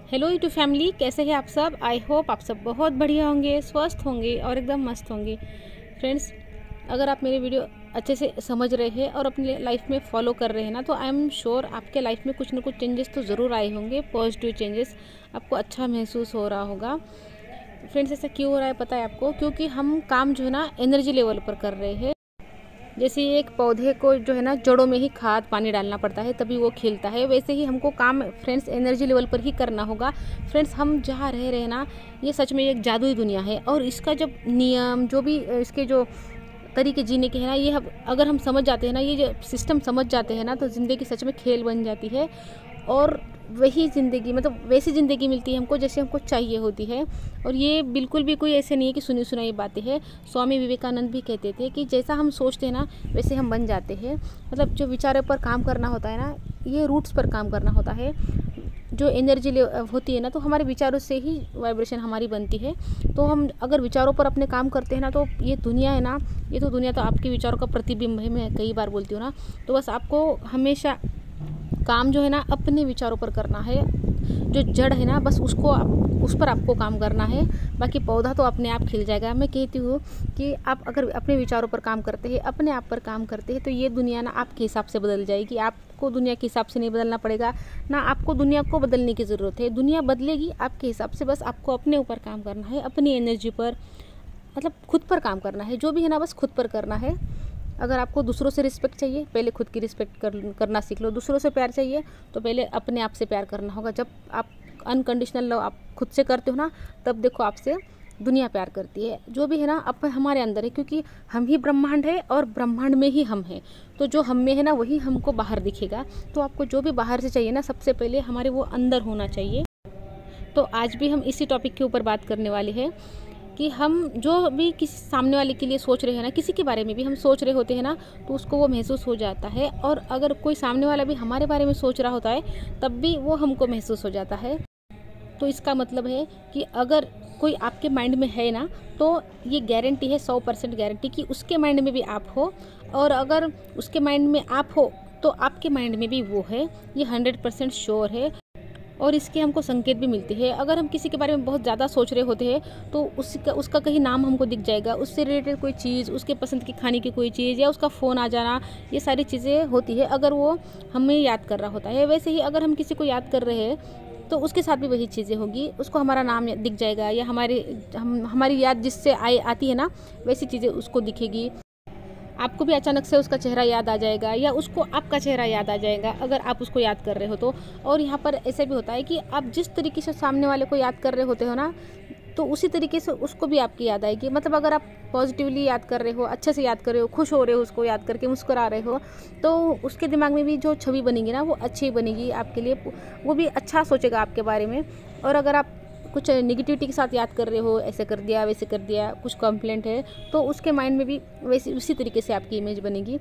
Hello YouTube family, कैसे हैं आप सब। आई होप आप सब बहुत बढ़िया होंगे, स्वस्थ होंगे और एकदम मस्त होंगे। फ्रेंड्स, अगर आप मेरे वीडियो अच्छे से समझ रहे हैं और अपनी लाइफ में फॉलो कर रहे हैं ना, तो आई एम श्योर आपके लाइफ में कुछ ना कुछ चेंजेस तो ज़रूर आए होंगे, पॉजिटिव चेंजेस। आपको अच्छा महसूस हो रहा होगा। फ्रेंड्स, ऐसा क्यों हो रहा है पता है आपको? क्योंकि हम काम जो है ना एनर्जी लेवल पर कर रहे हैं। जैसे एक पौधे को जो है ना जड़ों में ही खाद पानी डालना पड़ता है तभी वो खिलता है, वैसे ही हमको काम फ्रेंड्स एनर्जी लेवल पर ही करना होगा। फ्रेंड्स, हम जहाँ रह रहे हैं ना, ये सच में एक जादुई दुनिया है और इसका जब नियम जो भी इसके जो तरीके जीने के हैं ना, ये अगर हम समझ जाते हैं ना, ये जो सिस्टम समझ जाते हैं ना, तो ज़िंदगी सच में खेल बन जाती है। और वही ज़िंदगी, मतलब वैसी ज़िंदगी मिलती है हमको जैसे हमको चाहिए होती है। और ये बिल्कुल भी कोई ऐसे नहीं है कि सुनी सुनाई बातें हैं। स्वामी विवेकानंद भी कहते थे कि जैसा हम सोचते हैं ना वैसे हम बन जाते हैं। मतलब जो विचारों पर काम करना होता है ना, ये रूट्स पर काम करना होता है। जो एनर्जी होती है ना, तो हमारे विचारों से ही वाइब्रेशन हमारी बनती है। तो हम अगर विचारों पर अपने काम करते हैं ना, तो ये दुनिया है ना, ये तो दुनिया तो आपके विचारों का प्रतिबिंब है। मैं कई बार बोलती हूँ ना, तो बस आपको हमेशा काम जो है ना अपने विचारों पर करना है। जो जड़ है ना, बस उस पर आपको काम करना है। बाकी पौधा तो अपने आप खिल जाएगा। मैं कहती हूँ कि आप अगर अपने विचारों पर काम करते हैं, अपने आप पर काम करते हैं, तो ये दुनिया ना आपके हिसाब से बदल जाएगी। आपको दुनिया के हिसाब से नहीं बदलना पड़ेगा, ना आपको दुनिया को बदलने की ज़रूरत है। दुनिया बदलेगी आपके हिसाब से। बस आपको अपने ऊपर काम करना है, अपनी एनर्जी पर, मतलब खुद पर काम करना है। जो भी है ना, बस खुद पर करना है। अगर आपको दूसरों से रिस्पेक्ट चाहिए, पहले खुद की रिस्पेक्ट करना सीख लो। दूसरों से प्यार चाहिए तो पहले अपने आप से प्यार करना होगा। जब आप अनकंडीशनल लव आप खुद से करते हो ना, तब देखो आपसे दुनिया प्यार करती है। जो भी है ना अब हमारे अंदर है, क्योंकि हम ही ब्रह्मांड है और ब्रह्मांड में ही हम हैं। तो जो हम में है ना, वही हमको बाहर दिखेगा। तो आपको जो भी बाहर से चाहिए ना, सबसे पहले हमारे वो अंदर होना चाहिए। तो आज भी हम इसी टॉपिक के ऊपर बात करने वाले हैं कि हम जो भी किसी सामने वाले के लिए सोच रहे हैं ना, किसी के बारे में भी हम सोच रहे होते हैं ना, तो उसको वो महसूस हो जाता है। और अगर कोई सामने वाला भी हमारे बारे में सोच रहा होता है, तब भी वो हमको महसूस हो जाता है। तो इसका मतलब है कि अगर कोई आपके माइंड में है ना, तो ये गारंटी है, 100% गारंटी कि उसके माइंड में भी आप हो। और अगर उसके माइंड में आप हो, तो आपके माइंड में भी वो है। ये 100% श्योर है। और इसके हमको संकेत भी मिलते हैं। अगर हम किसी के बारे में बहुत ज़्यादा सोच रहे होते हैं, तो उसका कहीं नाम हमको दिख जाएगा, उससे रिलेटेड कोई चीज़, उसके पसंद की खाने की कोई चीज़, या उसका फ़ोन आ जाना, ये सारी चीज़ें होती है अगर वो हमें याद कर रहा होता है। वैसे ही अगर हम किसी को याद कर रहे हैं, तो उसके साथ भी वही चीज़ें होगी। उसको हमारा नाम दिख जाएगा, या हमारी याद जिससे आती है ना, वैसी चीज़ें उसको दिखेगी। आपको भी अचानक से उसका चेहरा याद आ जाएगा, या उसको आपका चेहरा याद आ जाएगा अगर आप उसको याद कर रहे हो तो। और यहाँ पर ऐसे भी होता है कि आप जिस तरीके से सामने वाले को याद कर रहे होते हो ना, तो उसी तरीके से उसको भी आपकी याद आएगी। मतलब अगर आप पॉजिटिवली याद कर रहे हो, अच्छे से याद कर रहे हो, खुश हो रहे हो, उसको याद करके मुस्कुरा रहे हो, तो उसके दिमाग में भी जो छवि बनेगी ना, वो अच्छी बनेगी आपके लिए। वो भी अच्छा सोचेगा आपके बारे में। और अगर आप कुछ निगेटिविटी के साथ याद कर रहे हो, ऐसे कर दिया वैसे कर दिया, कुछ कंप्लेंट है, तो उसके माइंड में भी वैसी उसी तरीके से आपकी इमेज बनेगी।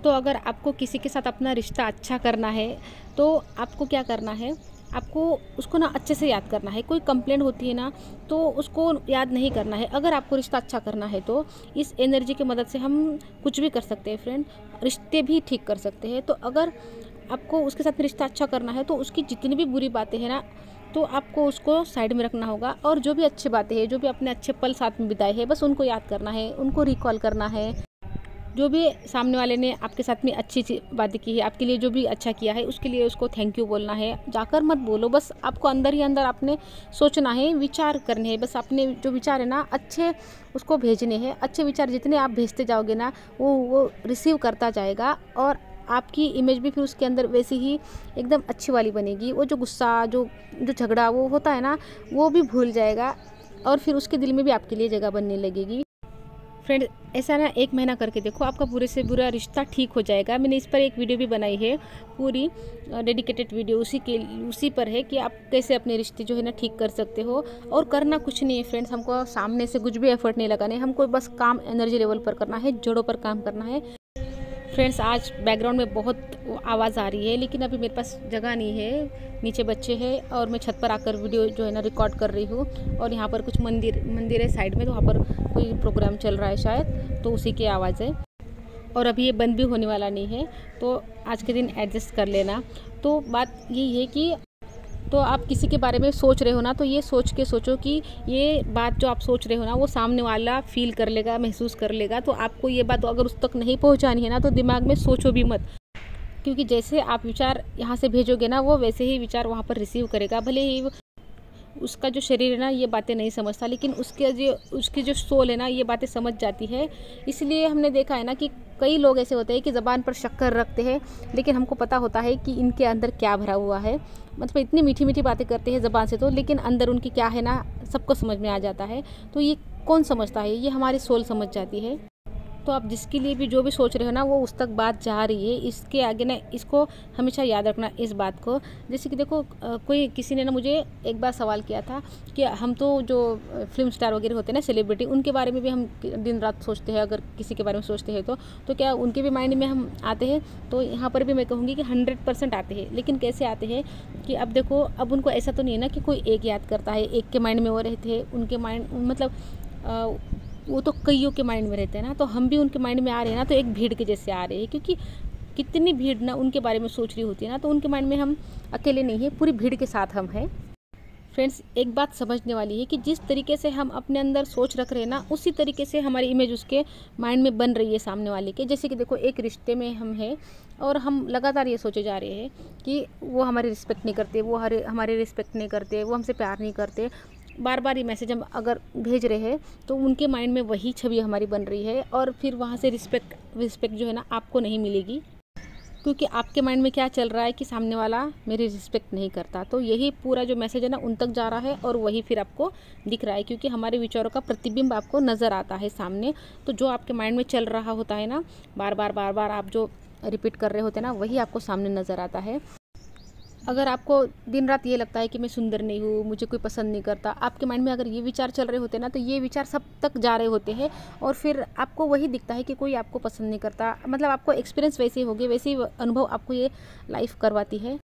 तो अगर आपको किसी के साथ अपना रिश्ता अच्छा करना है, तो आपको क्या करना है, आपको उसको ना अच्छे से याद करना है। कोई कंप्लेंट होती है ना, तो उसको याद नहीं करना है। अगर आपको रिश्ता अच्छा करना है, तो इस एनर्जी की मदद से हम कुछ भी कर सकते हैं फ्रेंड, रिश्ते भी ठीक कर सकते हैं। तो अगर आपको उसके साथ रिश्ता अच्छा करना है, तो उसकी जितनी भी बुरी बातें हैं ना, तो आपको उसको साइड में रखना होगा। और जो भी अच्छी बातें हैं, जो भी अपने अच्छे पल साथ में बिताए हैं, बस उनको याद करना है, उनको रिकॉल करना है। जो भी सामने वाले ने आपके साथ में अच्छी बातें की है, आपके लिए जो भी अच्छा किया है, उसके लिए उसको थैंक यू बोलना है। जाकर मत बोलो, बस आपको अंदर ही अंदर आपने सोचना है, विचार करने हैं। बस अपने जो विचार है ना अच्छे, उसको भेजने हैं। अच्छे विचार जितने आप भेजते जाओगे ना, वो रिसीव करता जाएगा। और आपकी इमेज भी फिर उसके अंदर वैसी ही एकदम अच्छी वाली बनेगी। वो जो गुस्सा, जो झगड़ा वो होता है ना, वो भी भूल जाएगा। और फिर उसके दिल में भी आपके लिए जगह बनने लगेगी। फ्रेंड, ऐसा ना 1 महीना करके देखो, आपका बुरे से बुरा रिश्ता ठीक हो जाएगा। मैंने इस पर एक वीडियो भी बनाई है, पूरी डेडिकेटेड वीडियो उसी पर है कि आप कैसे अपने रिश्ते जो है ना ठीक कर सकते हो। और करना कुछ नहीं है फ्रेंड्स, हमको सामने से कुछ भी एफर्ट नहीं लगाने, हमको बस काम एनर्जी लेवल पर करना है, जड़ों पर काम करना है। फ्रेंड्स, आज बैकग्राउंड में बहुत आवाज़ आ रही है, लेकिन अभी मेरे पास जगह नहीं है, नीचे बच्चे हैं और मैं छत पर आकर वीडियो जो है ना रिकॉर्ड कर रही हूँ। और यहाँ पर कुछ मंदिर है साइड में, तो वहाँ पर कोई प्रोग्राम चल रहा है शायद, तो उसी की आवाज़ है। और अभी ये बंद भी होने वाला नहीं है, तो आज के दिन एडजस्ट कर लेना। तो बात यही है कि तो आप किसी के बारे में सोच रहे हो ना, तो ये सोच के सोचो कि ये बात जो आप सोच रहे हो ना वो सामने वाला फील कर लेगा, महसूस कर लेगा। तो आपको ये बात अगर उस तक नहीं पहुंचानी है ना, तो दिमाग में सोचो भी मत, क्योंकि जैसे आप विचार यहाँ से भेजोगे ना, वो वैसे ही विचार वहाँ पर रिसीव करेगा। भले ही उसका जो शरीर है ना ये बातें नहीं समझता, लेकिन उसकी जो सोल है ना ये बातें समझ जाती है। इसलिए हमने देखा है ना कि कई लोग ऐसे होते हैं कि ज़बान पर शक्कर रखते हैं, लेकिन हमको पता होता है कि इनके अंदर क्या भरा हुआ है। मतलब इतनी मीठी मीठी बातें करते हैं ज़बान से तो, लेकिन अंदर उनकी क्या है ना सबको समझ में आ जाता है। तो ये कौन समझता है? ये हमारी सोल समझ जाती है। तो आप जिसके लिए भी जो भी सोच रहे हो ना वो उस तक बात जा रही है। इसके आगे ना इसको हमेशा याद रखना इस बात को। जैसे कि देखो कोई किसी ने ना मुझे एक बार सवाल किया था कि हम तो जो फिल्म स्टार वगैरह होते हैं ना, सेलिब्रिटी, उनके बारे में भी हम दिन रात सोचते हैं। अगर किसी के बारे में सोचते हैं तो क्या उनके भी माइंड में हम आते हैं? तो यहाँ पर भी मैं कहूँगी कि 100% आते हैं। लेकिन कैसे आते हैं कि अब देखो, अब उनको ऐसा तो नहीं है ना कि कोई एक याद करता है, एक के माइंड में वो रहते हैं। उनके माइंड मतलब वो तो कईयों के माइंड में रहते हैं ना। तो हम भी उनके माइंड में आ रहे हैं ना, तो एक भीड़ के जैसे आ रहे हैं, क्योंकि कितनी भीड़ ना उनके बारे में सोच रही होती है ना, तो उनके माइंड में हम अकेले नहीं है, पूरी भीड़ के साथ हम हैं। फ्रेंड्स, एक बात समझने वाली है कि जिस तरीके से हम अपने अंदर सोच रख रहे हैं ना, उसी तरीके से हमारी इमेज उसके माइंड में बन रही है सामने वाले के। जैसे कि देखो, एक रिश्ते में हम हैं और हम लगातार ये सोचे जा रहे हैं कि वो हमारी रिस्पेक्ट नहीं करते, वो हमारी रिस्पेक्ट नहीं करते, वो हमसे प्यार नहीं करते। बार बार ये मैसेज हम अगर भेज रहे हैं तो उनके माइंड में वही छवि हमारी बन रही है, और फिर वहाँ से रिस्पेक्ट जो है ना आपको नहीं मिलेगी, क्योंकि आपके माइंड में क्या चल रहा है कि सामने वाला मेरी रिस्पेक्ट नहीं करता। तो यही पूरा जो मैसेज है ना उन तक जा रहा है, और वही फिर आपको दिख रहा है, क्योंकि हमारे विचारों का प्रतिबिंब आपको नज़र आता है सामने। तो जो आपके माइंड में चल रहा होता है ना, बार बार आप जो रिपीट कर रहे होते हैं ना, वही आपको सामने नज़र आता है। अगर आपको दिन रात ये लगता है कि मैं सुंदर नहीं हूँ, मुझे कोई पसंद नहीं करता, आपके माइंड में अगर ये विचार चल रहे होते हैं ना, तो ये विचार सब तक जा रहे होते हैं, और फिर आपको वही दिखता है कि कोई आपको पसंद नहीं करता। मतलब आपको एक्सपीरियंस वैसे ही होगी, वैसे ही अनुभव आपको ये लाइफ करवाती है।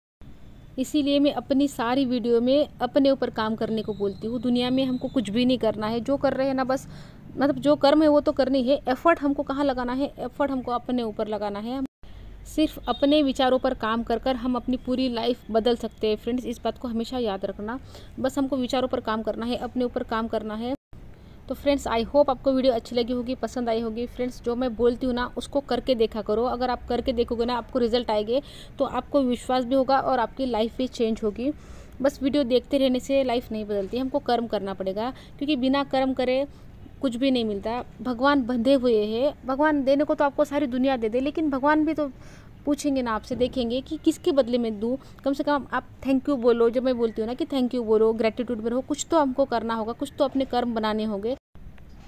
इसीलिए मैं अपनी सारी वीडियो में अपने ऊपर काम करने को बोलती हूँ। दुनिया में हमको कुछ भी नहीं करना है, जो कर रहे हैं ना बस, मतलब जो कर्म है वो तो करनी है। एफर्ट हमको कहाँ लगाना है? एफर्ट हमको अपने ऊपर लगाना है। सिर्फ अपने विचारों पर काम कर कर हम अपनी पूरी लाइफ बदल सकते हैं। फ्रेंड्स, इस बात को हमेशा याद रखना। बस हमको विचारों पर काम करना है, अपने ऊपर काम करना है। तो फ्रेंड्स, आई होप आपको वीडियो अच्छी लगी होगी, पसंद आई होगी। फ्रेंड्स, जो मैं बोलती हूँ ना उसको करके देखा करो। अगर आप करके देखोगे ना, आपको रिजल्ट आएंगे, तो आपको विश्वास भी होगा और आपकी लाइफ भी चेंज होगी। बस वीडियो देखते रहने से लाइफ नहीं बदलती, हमको कर्म करना पड़ेगा, क्योंकि बिना कर्म करे कुछ भी नहीं मिलता। भगवान बंधे हुए हैं, भगवान देने को तो आपको सारी दुनिया दे दे, लेकिन भगवान भी तो पूछेंगे ना आपसे, देखेंगे कि किसके बदले में दूँ। कम से कम आप थैंक यू बोलो। जब मैं बोलती हूँ ना कि थैंक यू बोलो, ग्रेटिट्यूड में रहो, कुछ तो हमको करना होगा, कुछ तो अपने कर्म बनाने होंगे,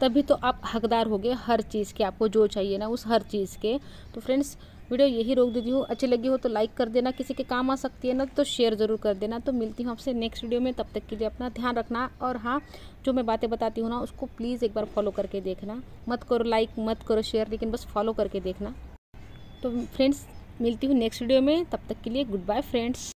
तभी तो आप हकदार होगे हर चीज़ के, आपको जो चाहिए ना उस हर चीज़ के। तो फ्रेंड्स, वीडियो यही रोक देती हूँ। अच्छी लगी हो तो लाइक कर देना, किसी के काम आ सकती है ना तो शेयर ज़रूर कर देना। तो मिलती हूँ आपसे नेक्स्ट वीडियो में, तब तक के लिए अपना ध्यान रखना। और हाँ, जो मैं बातें बताती हूँ ना उसको प्लीज़ एक बार फॉलो करके देखना। मत करो लाइक, मत करो शेयर, लेकिन बस फॉलो करके देखना। तो फ्रेंड्स, मिलती हूँ नेक्स्ट वीडियो में, तब तक के लिए गुड बाय फ्रेंड्स।